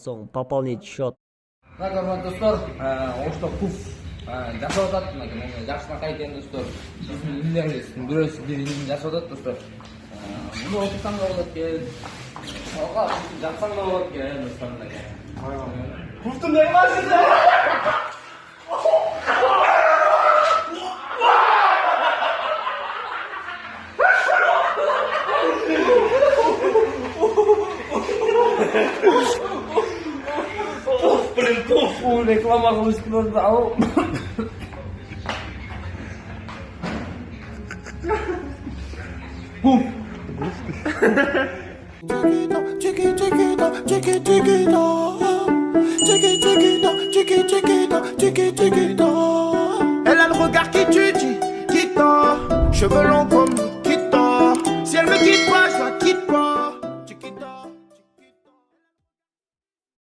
соң пополнить счет. Достор, ошто пуф жасап атат, жакшынакай экен достор. Биздин инилерибиздин бирөөсү инилин жасап атат достор. Муну отурсаң да болот экен. Ага, жатсаң да болот экен достор. Пуфтун не кыласыз? Блин, тофу, реклама кылышканды ал. Elle a le regard qui tue, qui tord, cheveux longs comme Nikita. Si elle me quitte pas,